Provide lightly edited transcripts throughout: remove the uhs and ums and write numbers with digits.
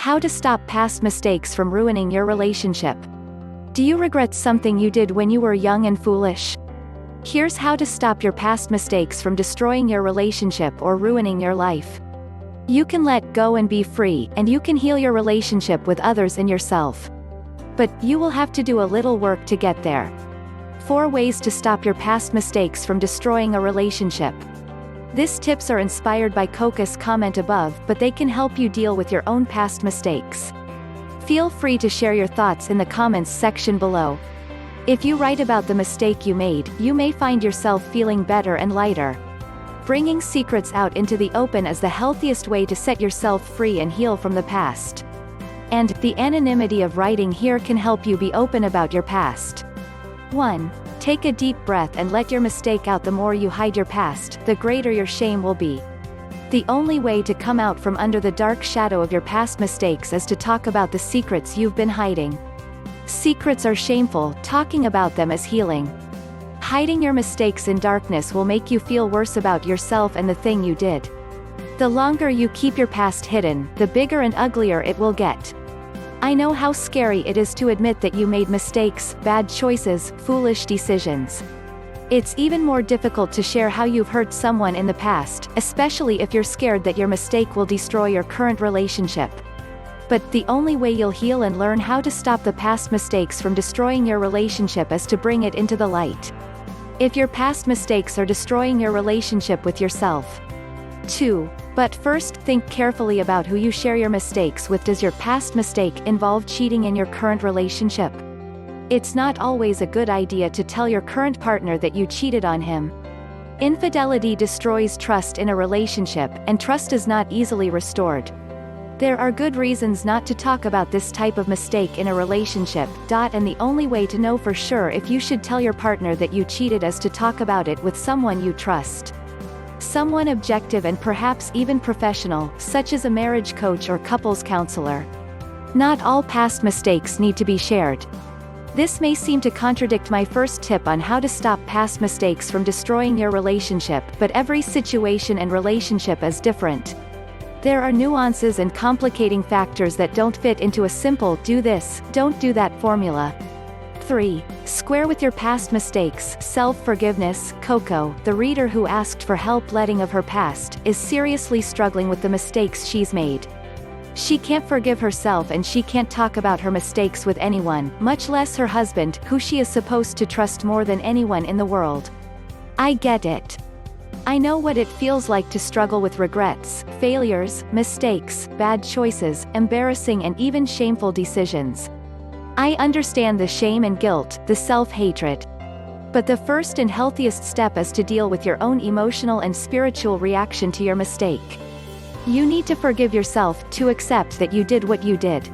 How to stop past mistakes from ruining your relationship. Do you regret something you did when you were young and foolish? Here's how to stop your past mistakes from destroying your relationship or ruining your life. You can let go and be free, and you can heal your relationship with others and yourself. But you will have to do a little work to get there. 4 ways to stop your past mistakes from destroying a relationship. These tips are inspired by Coca's comment above, but they can help you deal with your own past mistakes. Feel free to share your thoughts in the comments section below. If you write about the mistake you made, you may find yourself feeling better and lighter. Bringing secrets out into the open is the healthiest way to set yourself free and heal from the past. And the anonymity of writing here can help you be open about your past. 1. Take a deep breath and let your mistake out. The more you hide your past, the greater your shame will be. The only way to come out from under the dark shadow of your past mistakes is to talk about the secrets you've been hiding. Secrets are shameful, talking about them is healing. Hiding your mistakes in darkness will make you feel worse about yourself and the thing you did. The longer you keep your past hidden, the bigger and uglier it will get. I know how scary it is to admit that you made mistakes, bad choices, foolish decisions. It's even more difficult to share how you've hurt someone in the past, especially if you're scared that your mistake will destroy your current relationship. But the only way you'll heal and learn how to stop the past mistakes from destroying your relationship is to bring it into the light. If your past mistakes are destroying your relationship with yourself. 2. But first, think carefully about who you share your mistakes with. Does your past mistake involve cheating in your current relationship? It's not always a good idea to tell your current partner that you cheated on him. Infidelity destroys trust in a relationship, and trust is not easily restored. There are good reasons not to talk about this type of mistake in a relationship. And the only way to know for sure if you should tell your partner that you cheated is to talk about it with someone you trust. Someone objective and perhaps even professional, such as a marriage coach or couples counselor. Not all past mistakes need to be shared. This may seem to contradict my first tip on how to stop past mistakes from destroying your relationship, but every situation and relationship is different. There are nuances and complicating factors that don't fit into a simple do this, don't do that formula. 3. Square with your past mistakes. Self-forgiveness. Coco, the reader who asked for help letting of her past, is seriously struggling with the mistakes she's made. She can't forgive herself and she can't talk about her mistakes with anyone, much less her husband, who she is supposed to trust more than anyone in the world. I get it. I know what it feels like to struggle with regrets, failures, mistakes, bad choices, embarrassing and even shameful decisions. I understand the shame and guilt, the self-hatred. But the first and healthiest step is to deal with your own emotional and spiritual reaction to your mistake. You need to forgive yourself, to accept that you did what you did.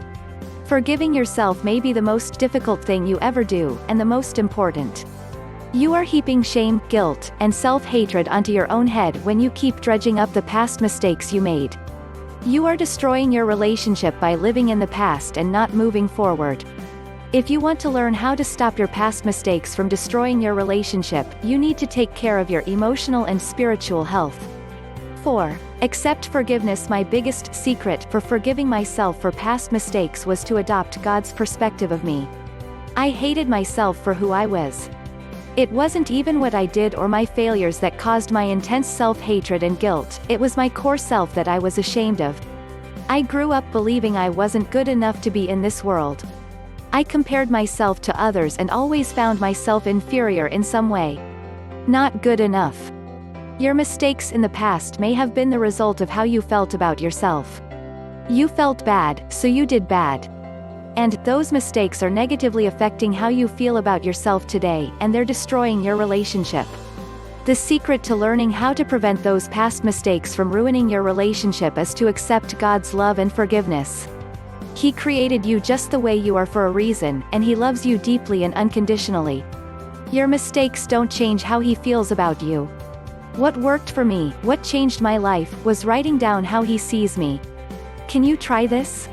Forgiving yourself may be the most difficult thing you ever do, and the most important. You are heaping shame, guilt, and self-hatred onto your own head when you keep dredging up the past mistakes you made. You are destroying your relationship by living in the past and not moving forward. If you want to learn how to stop your past mistakes from destroying your relationship, you need to take care of your emotional and spiritual health. 4. Accept forgiveness. My biggest secret for forgiving myself for past mistakes was to adopt God's perspective of me. I hated myself for who I was. It wasn't even what I did or my failures that caused my intense self-hatred and guilt, it was my core self that I was ashamed of. I grew up believing I wasn't good enough to be in this world. I compared myself to others and always found myself inferior in some way. Not good enough. Your mistakes in the past may have been the result of how you felt about yourself. You felt bad, so you did bad. And those mistakes are negatively affecting how you feel about yourself today, and they're destroying your relationship. The secret to learning how to prevent those past mistakes from ruining your relationship is to accept God's love and forgiveness. He created you just the way you are for a reason, and He loves you deeply and unconditionally. Your mistakes don't change how He feels about you. What worked for me, what changed my life, was writing down how He sees me. Can you try this?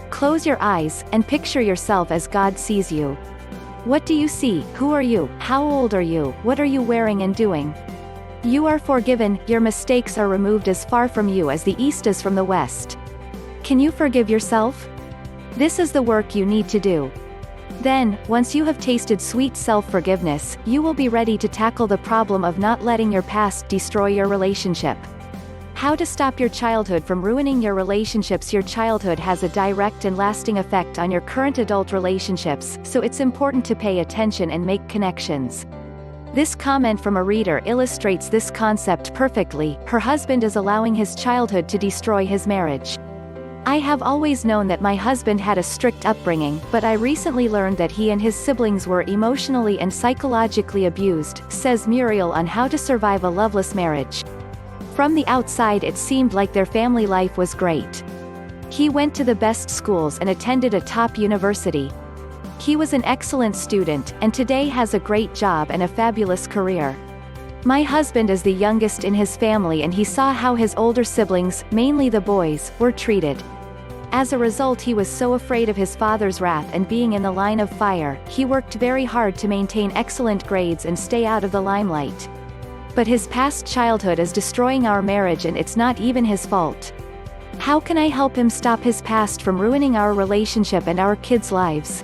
Close your eyes, and picture yourself as God sees you. What do you see? Who are you? How old are you? What are you wearing and doing? You are forgiven, your mistakes are removed as far from you as the east is from the west. Can you forgive yourself? This is the work you need to do. Then, once you have tasted sweet self-forgiveness, you will be ready to tackle the problem of not letting your past destroy your relationship. How to stop your childhood from ruining your relationships. Your childhood has a direct and lasting effect on your current adult relationships, so it's important to pay attention and make connections. This comment from a reader illustrates this concept perfectly. Her husband is allowing his childhood to destroy his marriage. I have always known that my husband had a strict upbringing, but I recently learned that he and his siblings were emotionally and psychologically abused, says Muriel on How to Survive a Loveless Marriage. From the outside it seemed like their family life was great. He went to the best schools and attended a top university. He was an excellent student, and today has a great job and a fabulous career. My husband is the youngest in his family and he saw how his older siblings, mainly the boys, were treated. As a result, he was so afraid of his father's wrath and being in the line of fire, he worked very hard to maintain excellent grades and stay out of the limelight. But his past childhood is destroying our marriage and it's not even his fault. How can I help him stop his past from ruining our relationship and our kids' lives?